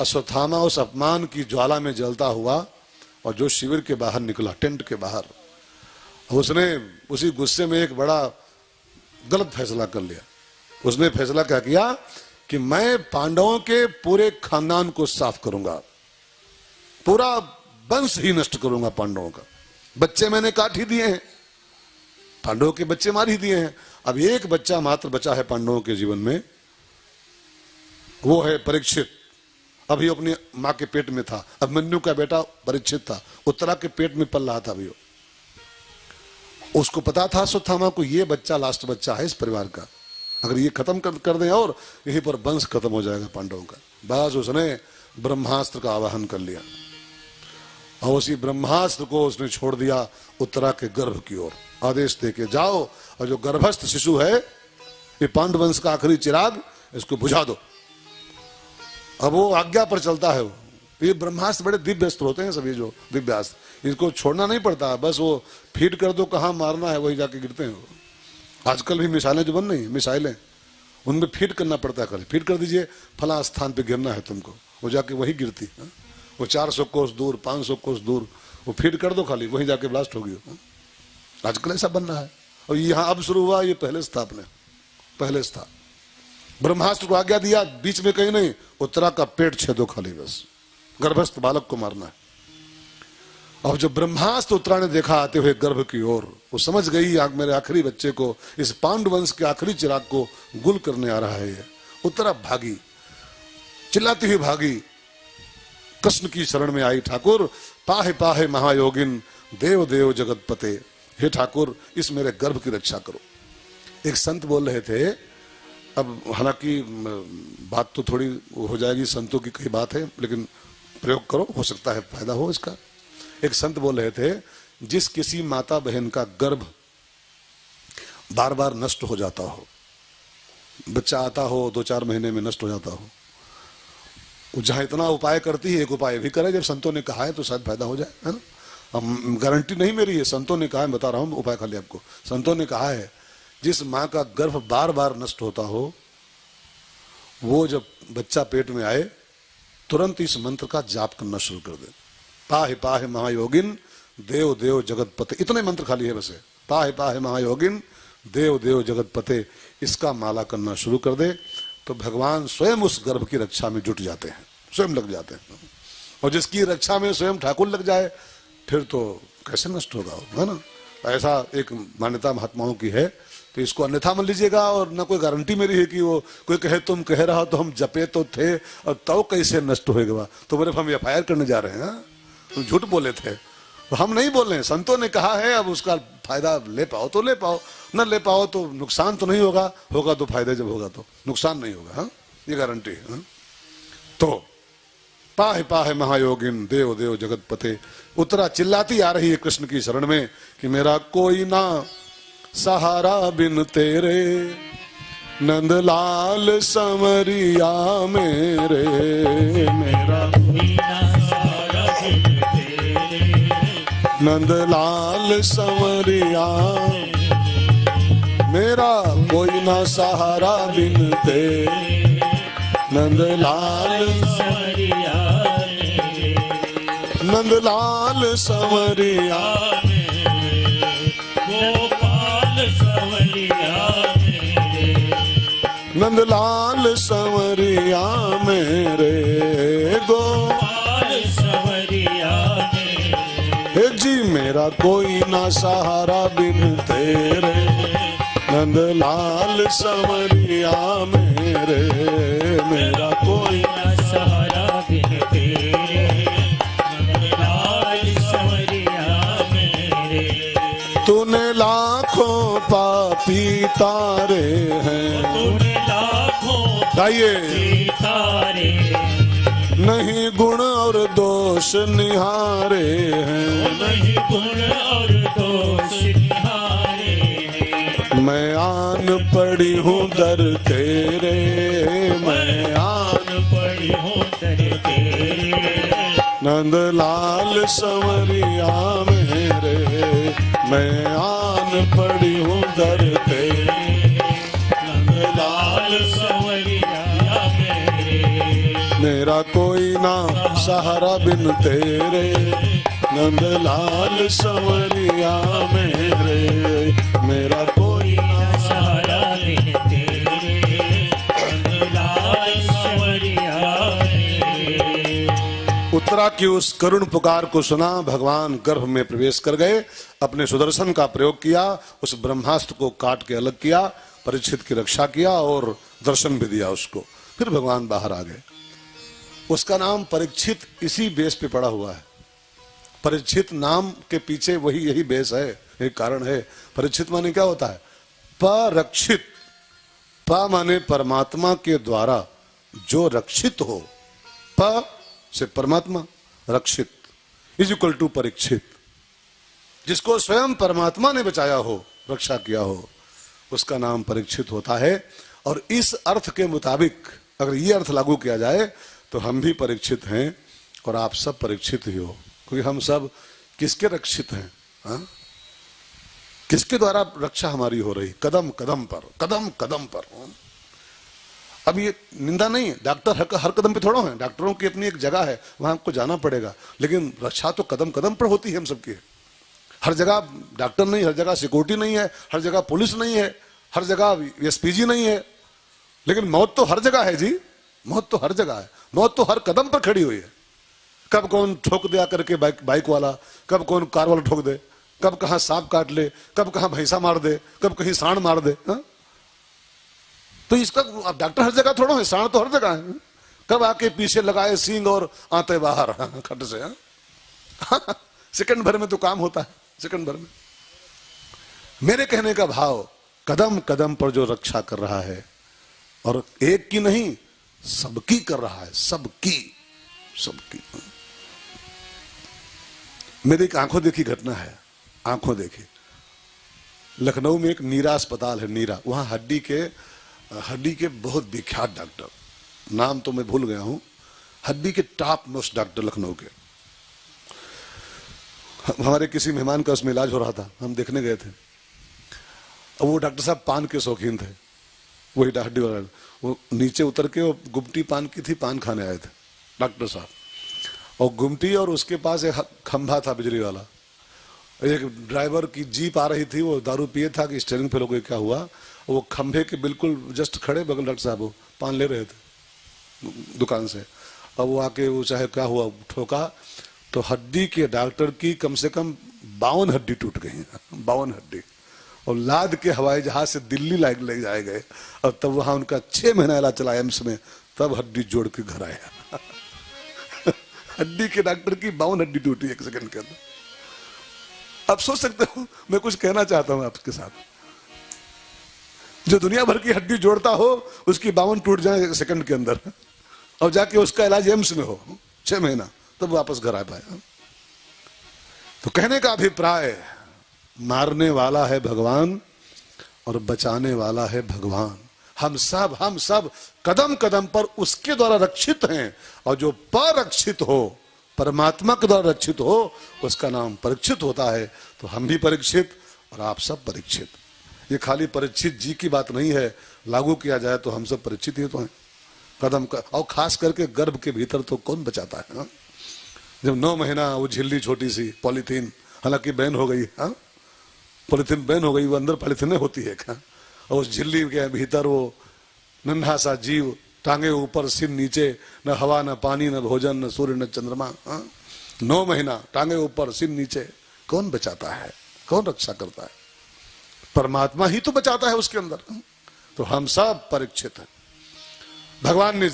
अश्वत्थामा उस अपमान की ज्वाला में जलता हुआ और जो शिविर के बाहर निकला, टेंट के बाहर, उसने उसी गुस्से में एक बड़ा गलत फैसला कर लिया। उसने फैसला क्या किया कि मैं पांडवों के पूरे खानदान को साफ करूंगा, पूरा वंश ही नष्ट करूंगा पांडवों का। बच्चे मैंने काट ही दिए हैं, पांडवों के बच्चे मार ही दिए हैं। अब एक बच्चा मात्र बचा है पांडवों के जीवन में, वो है परीक्षित। अभी अपनी मां के पेट में था, अभिमन्यु का बेटा परीक्षित था, उत्तरा के पेट में पल रहा था अभी। उसको पता था अश्वत्थामा को ये बच्चा लास्ट बच्चा है इस परिवार का, अगर ये खत्म कर दें और यहीं पर वंश खत्म हो जाएगा पांडवों का। बस उसने ब्रह्मास्त्र का आवाहन कर लिया और उसी ब्रह्मास्त्र को उसने छोड़ दिया उत्तरा के गर्भ की ओर, आदेश देके जाओ और जो गर्भस्थ शिशु है, ये पांडव वंश का आखिरी चिराग, इसको बुझा दो। अब वो आज्ञा पर चलता है। ये ब्रह्मास्त्र बड़े दिव्य अस्त्र होते हैं सभी, जो दिव्य अस्त्र, इनको छोड़ना नहीं पड़ता, बस वो फीड कर दो, कहाँ मारना है वही जाके गिरते हैं। आजकल भी मिसाइलें जो बन रही हैं, मिसाइलें, उनमें फीड करना पड़ता है। खाली फीड कर दीजिए, फला स्थान पे गिरना है तुमको, वो जाके वही गिरती है। वो 400 कोस दूर, 500 कोस दूर, वो फीड कर दो खाली, वही जाके ब्लास्ट होगी। आजकल ऐसा बन रहा है। और यहाँ अब शुरू हुआ, ये पहले से था, अपने पहले से था। ब्रह्मास्त्र को आज्ञा दिया, बीच में कहीं नहीं, उत्तरा का पेट छेदो खाली, बस गर्भस्थ बालक को मारना है। और जब ब्रह्मास्त्र उत्तरा ने देखा आते हुए गर्भ की ओर, वो समझ गई आग मेरे आखिरी बच्चे को, इस पांडव वंश के आखिरी चिराग को गुल करने आ रहा है ये। उत्तरा भागी, चिल्लाती हुई भागी, कृष्ण की शरण में आई। ठाकुर पाहे पाहे महायोगिन, देव देव जगतपते, हे ठाकुर इस मेरे गर्भ की रक्षा करो। एक संत बोल रहे थे, अब हालांकि बात तो थोड़ी हो जाएगी, संतों की कई बात है, लेकिन प्रयोग करो, हो सकता है फायदा हो इसका। एक संत बोल रहे थे, जिस किसी माता बहन का गर्भ बार बार नष्ट हो जाता हो, बच्चा आता हो 2-4 महीने में नष्ट हो जाता हो, वो जहां इतना उपाय करती है, एक उपाय भी करे। जब संतों ने कहा है तो शायद फायदा हो जाए, है ना। अब गारंटी नहीं मेरी है, संतों ने कहा है, बता रहा हूं उपाय खाली आपको। संतों ने कहा है, जिस माँ का गर्भ बार बार नष्ट होता हो, वो जब बच्चा पेट में आए तुरंत इस मंत्र का जाप करना शुरू कर दे। पाहे पाहे महायोगिन, देव देव जगतपते, इतने मंत्र खाली है बस। पाहे पाहे महायोगिन, देव देव जगतपते, इसका माला करना शुरू कर दे तो भगवान स्वयं उस गर्भ की रक्षा में जुट जाते हैं, स्वयं लग जाते हैं। और जिसकी रक्षा में स्वयं ठाकुर लग जाए, फिर तो कैसे नष्ट होगा, है ना। ऐसा एक मान्यता महात्माओं की है, तो इसको अन्यथा मत लीजिएगा। और न कोई गारंटी मेरी है कि वो कोई कहे तुम कह रहा हो तो हम जपे तो थे और तब कैसे नष्ट होएगा, तो बोले हम FIR करने जा रहे हैं, तुम झूठ बोले थे। तो हम नहीं बोल रहे हैं, संतों ने कहा है, अब उसका फायदा ले पाओ तो ले पाओ, न ले पाओ तो नुकसान तो नहीं होगा, होगा तो फायदा, जब होगा तो नुकसान नहीं होगा, हाँ, ये गारंटी है। हाँ? तो पाहे पाहे महायोगिन, देव देव जगतपते, उत्तरा चिल्लाती आ रही है कृष्ण की शरण में कि मेरा कोई ना सहारा बिन तेरे, नंदलाल समरिया मेरे, मेरा कोई ना सहारा बिन तेरे, नंदलाल समरिया, मेरा कोई ना सहारा बिन तेरे, नंदलाल समरिया, नंदलाल समरिया, नंदलाल संवरिया मेरे, गोपाल संवरिया मेरे, जी मेरा कोई ना सहारा बिन तेरे, नंदलाल संवरिया मेरे, मेरा कोई ना सहारा बिन तेरे, नंदलाल संवरिया मेरे। तूने लाखों पापी तारे हैं, तारे नहीं गुण और दोष निहारे हैं, नहीं गुण और दोष निहारे हैं। मैं आन पड़ी हूँ दर तेरे, मैं आन पड़ी हूँ दर तेरे, नंदलाल संवरिया मेरे, मैं आन पड़ी हूँ दर तेरे, नंदलाल संवरिया मेरा कोई ना सहारा बिन तेरे, नंदलाल संवरिया मेरे, मेरा कोई ना सहारा बिन तेरे, नंदलाल संवरिया मेरे। उत्तरा की उस करुण पुकार को सुना, भगवान गर्भ में प्रवेश कर गए, अपने सुदर्शन का प्रयोग किया, उस ब्रह्मास्त्र को काट के अलग किया, परीक्षित की रक्षा किया और दर्शन भी दिया उसको। फिर भगवान बाहर आ गए। उसका नाम परीक्षित इसी बेस पे पड़ा हुआ है। परीक्षित नाम के पीछे वही यही बेस है, एक कारण है। परीक्षित माने क्या होता है? परक्षित। प माने परमात्मा के द्वारा जो रक्षित हो, प से परमात्मा, रक्षित इज इक्वल टू परीक्षित। जिसको स्वयं परमात्मा ने बचाया हो, रक्षा किया हो, उसका नाम परीक्षित होता है। और इस अर्थ के मुताबिक अगर ये अर्थ लागू किया जाए तो हम भी परीक्षित हैं और आप सब परीक्षित ही हो, क्योंकि हम सब किसके रक्षित हैं? हा? किसके द्वारा रक्षा हमारी हो रही? कदम कदम पर, कदम कदम पर। अब ये निंदा नहीं है, डॉक्टर हर कदम पे थोड़ा है, डॉक्टरों की अपनी एक जगह है, वहां आपको जाना पड़ेगा, लेकिन रक्षा तो कदम कदम पर होती है हम सबकी। हर जगह डॉक्टर नहीं, हर जगह सिक्योरिटी नहीं है, हर जगह पुलिस नहीं है, हर जगह एसपीजी नहीं है, लेकिन मौत तो हर जगह है जी। मौत तो हर जगह है, मौत तो हर कदम पर खड़ी हुई है। कब कौन ठोक दिया करके बाइक वाला, कब कौन कार वाला ठोक दे, कब कहां सांप काट ले, कब कहां भैंसा मार दे, कब कहीं सांड मार दे। हा? तो इसका डॉक्टर हर जगह थोड़ा है, सांड तो हर जगह है। कब आके पीछे लगाए सींग और आते बाहर खट से। सेकंड भर में तो काम होता है, सेकंड भर में। मेरे कहने का भाव, कदम कदम पर जो रक्षा कर रहा है, और एक की नहीं सबकी कर रहा है, सबकी सबकी। मेरी एक आंखों देखी घटना है, आंखों देखी। लखनऊ में एक नीरा अस्पताल है, नीरा, वहां हड्डी के बहुत विख्यात डॉक्टर, नाम तो मैं भूल गया हूं, हड्डी के टॉप मोस्ट डॉक्टर लखनऊ के। हमारे किसी मेहमान का उसमें इलाज हो रहा था, हम देखने गए थे। अब वो डॉक्टर साहब पान के शौकीन थे, वही हड्डी वाला। वो नीचे उतर के वो गुमटी पान की थी, पान खाने आए थे डॉक्टर साहब, और गुमटी और उसके पास एक खंभा था बिजली वाला। एक ड्राइवर की जीप आ रही थी, वो दारू पिए था कि स्टीयरिंग फेल हो गई, क्या हुआ, वो खंभे के बिल्कुल जस्ट खड़े बगल डॉक्टर साहब वो पान ले रहे थे दुकान से। अब वो आके वो चाहे क्या हुआ, ठोका तो हड्डी के डॉक्टर की कम से कम 52 हड्डी टूट गई, 52 हड्डी, और लाद के हवाई जहाज से दिल्ली ले जाए गए। और तब वहां उनका 6 महीना इलाज चला एम्स में, तब हड्डी जोड़ के घर आया। हड्डी के डॉक्टर की 52 हड्डी टूटी 1 सेकंड के अंदर। आप सोच सकते हो मैं कुछ कहना चाहता हूं आपके साथ, जो दुनिया भर की हड्डी जोड़ता हो उसकी 52 टूट जाए 1 सेकंड के अंदर, और जाके उसका इलाज एम्स में हो 6 महीना, तब वापस घर आ पाया। तो कहने का अभिप्राय, मारने वाला है भगवान और बचाने वाला है भगवान। हम सब कदम कदम पर उसके द्वारा रक्षित हैं, और जो परक्षित हो, परमात्मा के द्वारा रक्षित हो, उसका नाम परीक्षित होता है। तो हम भी परीक्षित और आप सब परीक्षित। ये खाली परीक्षित जी की बात नहीं है, लागू किया जाए तो हम सब परीक्षित ही तो हैं कदम का। और खास करके गर्भ के भीतर तो कौन बचाता है? जब 9 महीना वो झिल्ली छोटी सी पॉलीथीन, हालांकि बैन हो गई, हाँ पॉलीथीन बैन हो गई, वो अंदर पॉलीथीन होती है क्या, और उस झिल्ली के भीतर वो नन्हा सा जीव, टांगे ऊपर सिर नीचे, न हवा न पानी न भोजन न सूर्य न चंद्रमा, 9 महीना टांगे ऊपर सिर नीचे, कौन बचाता है, कौन रक्षा करता है? परमात्मा ही तो बचाता है उसके अंदर। तो हम सब परीक्षित हैं। भगवान ने